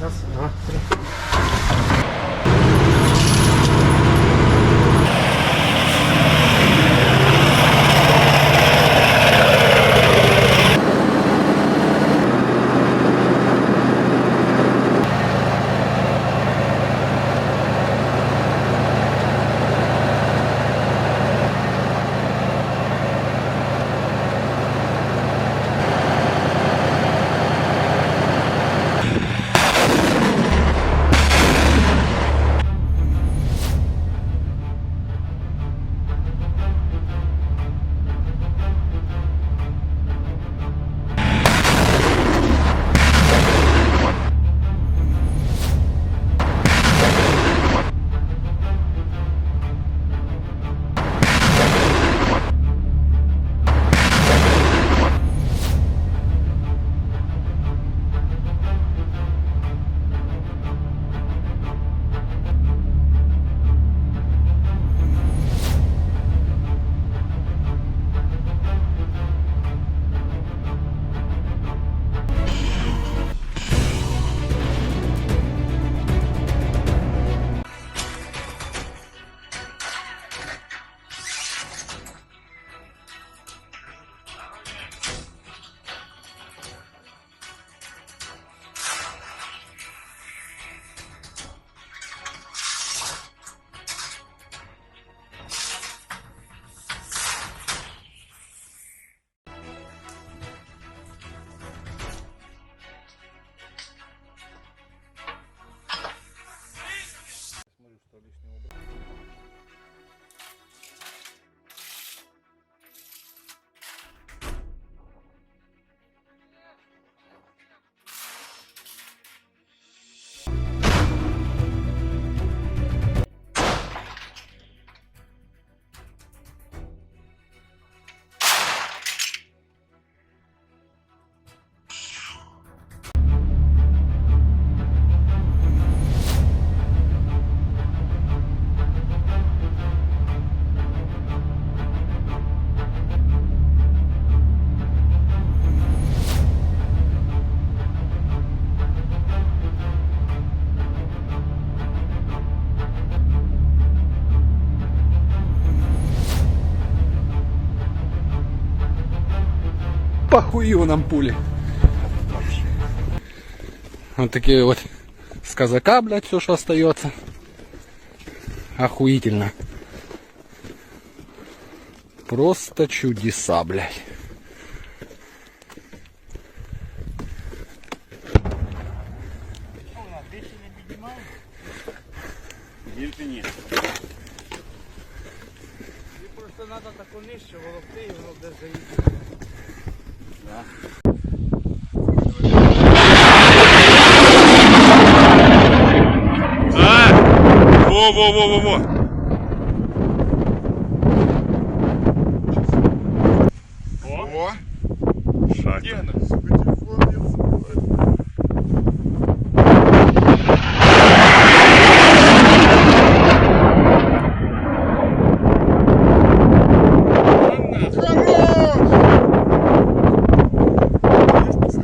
Раз, два, три. Похую нам пули. Вот такие вот с казака, блядь, все, что остается. Охуительно. Просто чудеса, блядь. Більше ні. І просто треба таку нижче волокти і воно буде заїхати. Да. Во-во-во-во-во! О! Шаг.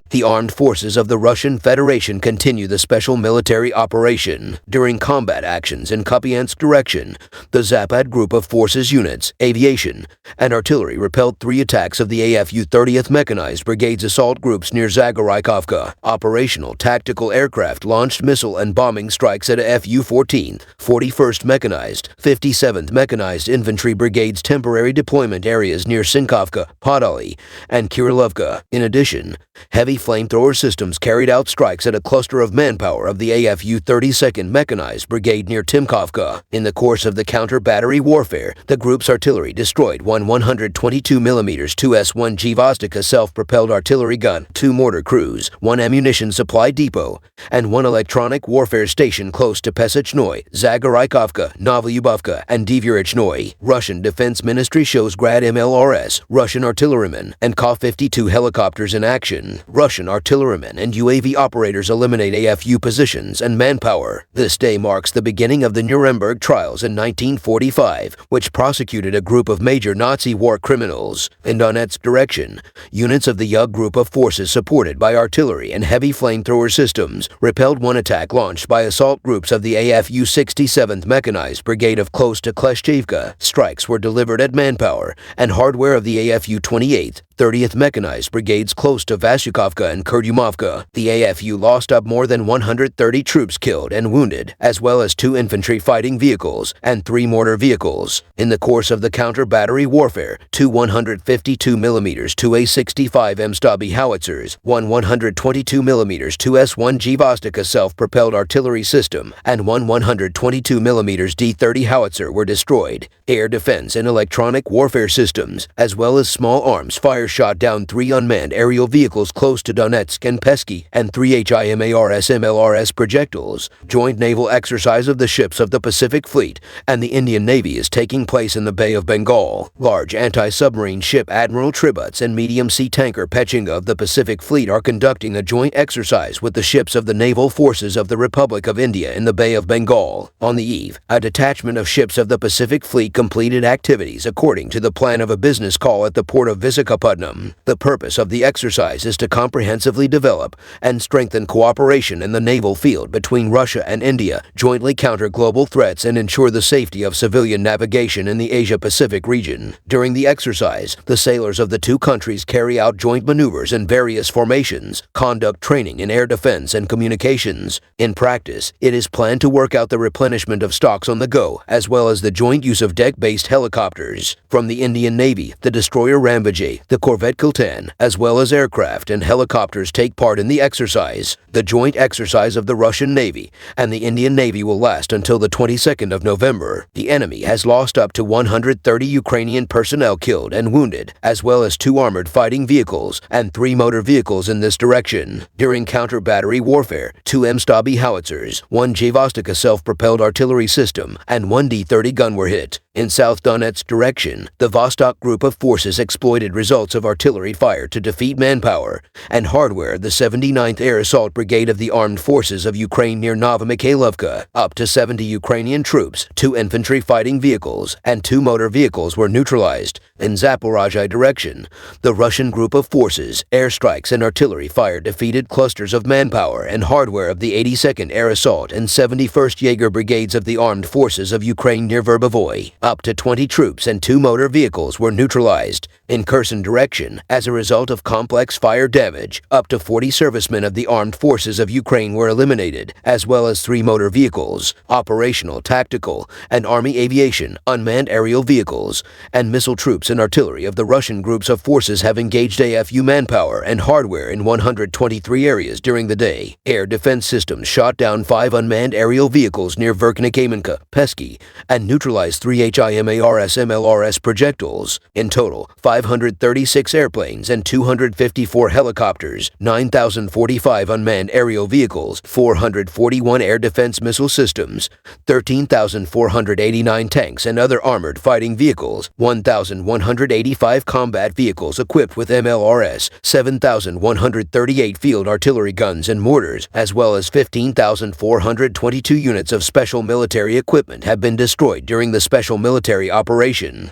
The armed forces of the Russian Federation continue the special military operation. During combat actions in Kupiansk direction, the Zapad group of forces units, aviation, and artillery repelled 3 attacks of the AFU 30th Mechanized Brigade's assault groups near Zagoraikovka. Operational tactical aircraft launched missile and bombing strikes at FU 14th, 41st Mechanized, 57th Mechanized Infantry Brigade's temporary deployment areas near Sinkovka, Podoli, and Kirilovka. In addition, heavy flamethrower systems carried out strikes at a cluster of manpower of the AFU 32nd Mechanized Brigade near Timkovka. In the course of the counter-battery warfare, the group's artillery destroyed one 122mm 2S1G Vostok self-propelled artillery gun, 2 mortar crews, 1 ammunition supply depot, and 1 electronic warfare station close to Pesachnoye, Zagoraikovka, Novolyubovka, and Dvorichnoye. Russian Defense Ministry shows Grad MLRS, Russian artillerymen, and Ka-52 helicopters in action. Russian artillerymen and UAV operators eliminate AFU positions and manpower. This day marks the beginning of the Nuremberg trials in 1945, which prosecuted a group of major Nazi war criminals. In Donetsk direction, units of the U group of forces supported by artillery and heavy flamethrower systems repelled one attack launched by assault groups of the AFU 67th Mechanized Brigade of close to Kleshchevka. Strikes were delivered at manpower and hardware of the AFU 28th, 30th Mechanized Brigades close to Vasyukovka and Kurdyumovka. The AFU lost up more than 130 troops killed and wounded, as well as 2 infantry fighting vehicles and 3 mortar vehicles. In the course of the counter-battery warfare, 2 152mm 2A65M Stabi howitzers, 1 122mm 2S1G Vostok self-propelled artillery system, and 1 122mm D30 howitzer were destroyed. Air defense and electronic warfare systems, as well as small arms fire shot down 3 unmanned aerial vehicles close to Donetsk and Pesky and 3 HIMARS/MLRS projectiles. Joint naval exercise of the ships of the Pacific Fleet and the Indian Navy is taking place in the Bay of Bengal. Large anti-submarine ship Admiral Tributz and medium-sea tanker Pechinga of the Pacific Fleet are conducting a joint exercise with the ships of the naval forces of the Republic of India in the Bay of Bengal. On the eve, a detachment of ships of the Pacific Fleet completed activities according to the plan of a business call at the port of Visakhapatnam. The purpose of the exercise is to comprehensively develop and strengthen cooperation in the naval field between Russia and India, jointly counter global threats and ensure the safety of civilian navigation in the Asia-Pacific region. During the exercise, the sailors of the 2 countries carry out joint maneuvers in various formations, conduct training in air defense and communications. In practice, it is planned to work out the replenishment of stocks on the go, as well as the joint use of deck-based helicopters. From the Indian Navy, the destroyer Rambajay, the Corvette Kultan, as well as aircraft and helicopters take part in the exercise. The joint exercise of the Russian Navy and the Indian Navy will last until the 22nd of November. The enemy has lost up to 130 Ukrainian personnel killed and wounded, as well as 2 armored fighting vehicles and 3 motor vehicles in this direction. During counter-battery warfare, 2 M-Stabi howitzers, 1 J Vostok self-propelled artillery system, and 1 D30 gun were hit. In South Donetsk direction, the Vostok group of forces exploited results of artillery fire to defeat manpower and hardware of the 79th Air Assault Brigade of the Armed Forces of Ukraine near Novomikhailivka. Up to 70 Ukrainian troops, 2 infantry fighting vehicles, and 2 motor vehicles were neutralized. In Zaporozhye direction, the Russian group of forces, airstrikes and artillery fire defeated clusters of manpower and hardware of the 82nd Air Assault and 71st Jaeger Brigades of the Armed Forces of Ukraine near Verbovoy. Up to 20 troops and 2 motor vehicles were neutralized. In Kherson direction, as a result of complex fire damage, up to 40 servicemen of the Armed Forces of Ukraine were eliminated, as well as 3 motor vehicles, operational, tactical, and Army aviation, unmanned aerial vehicles, and missile troops and artillery of the Russian groups of forces have engaged AFU manpower and hardware in 123 areas during the day. Air defense systems shot down 5 unmanned aerial vehicles near Verkhnekamenka, Pesky, and neutralized 3 HIMARS/MLRS projectiles. In total, 536 airplanes and 254 helicopters, 9,045 unmanned aerial vehicles, 441 air defense missile systems, 13,489 tanks and other armored fighting vehicles, 1,185 combat vehicles equipped with MLRS, 7,138 field artillery guns and mortars, as well as 15,422 units of special military equipment have been destroyed during the special military operation.